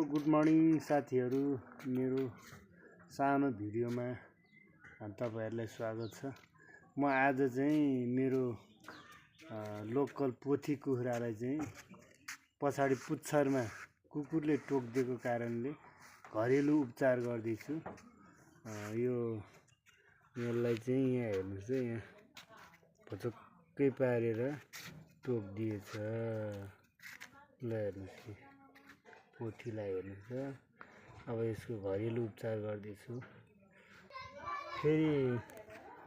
Good morning साथीहरू, मेरो सानो भिडियोमा तपाईहरुलाई स्वागत छ। म आज चाहिँ मेरो लोकल पोथी कुखुरालाई चाहिँ पछाडी पुच्छरमा कुकुरले टोक्दिएको कारणले घरेलु उपचार गर्दैछु। यसलाई चाहिँ यहाँ हेर्नुस् है, यहाँ भचक्कै पारेर टोक्दिएछ। ल हेर्नुस्, पोथीलाई हेर्नुस्। अब यसको घरेलु उपचार गर्दैछु। फेरि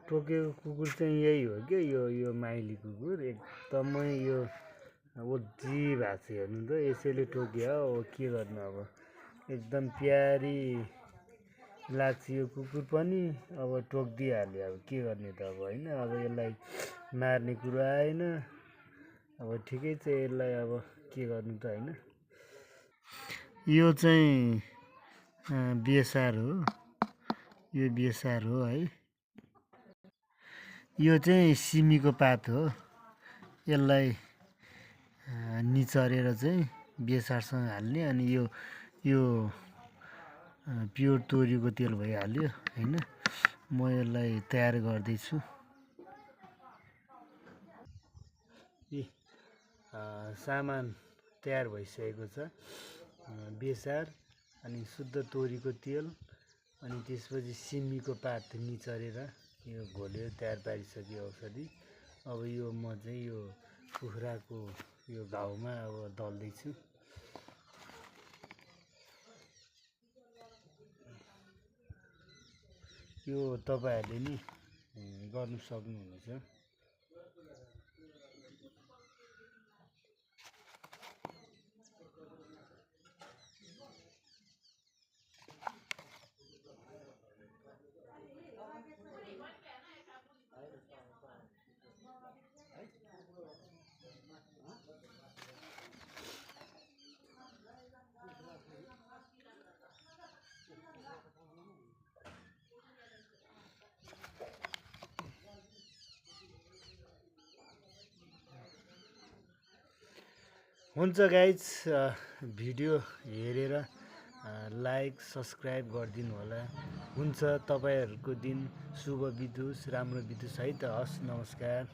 टोकेको कुकुर चाहिँ यही हो क्या, यो माइली कुकुर एकदमै यो ओजी भएको छ। हेर्नु त, यसैले टोक्यो हो, के गर्नु अब। एकदम प्यारी लाग्छ यो कुकुर पनि, अब टोकिदिइहाल्यो। अब के गर्ने त अब, होइन। अब यसलाई मार्ने कुरो आएन। अब ठिकै छ, यसलाई अब के गर्नु त, होइन। यो चाहिँ बेसार हो, यो बेसार हो है। यो चाहिँ सिमीको पात हो। यसलाई निचरेर चाहिँ बेसारसँग हाल्ने, अनि यो प्योर तोरीको तेल भइहाल्यो, होइन। म यसलाई तयार गर्दैछु। सामान तयार भइसकेको छ। बेसार, अनि शुद्ध तोरीको तेल, अनि त्यसपछि सिमीको पात निचरेर यो घोलेर तयार पारिसक्यो औषधि। अब यो म चाहिँ यो कुखुराको यो घाउमा अब दल्दैछु। यो तपाईहरुले नि गर्नु सक्नुहुनेछ। हुन्छ गाइज, भिडियो हेरेर लाइक सब्सक्राइब गरिदिनु होला। हुन्छ, तपाईहरुको दिन शुभ बितोस्, राम्रो बितोस् है त। हस्, नमस्कार।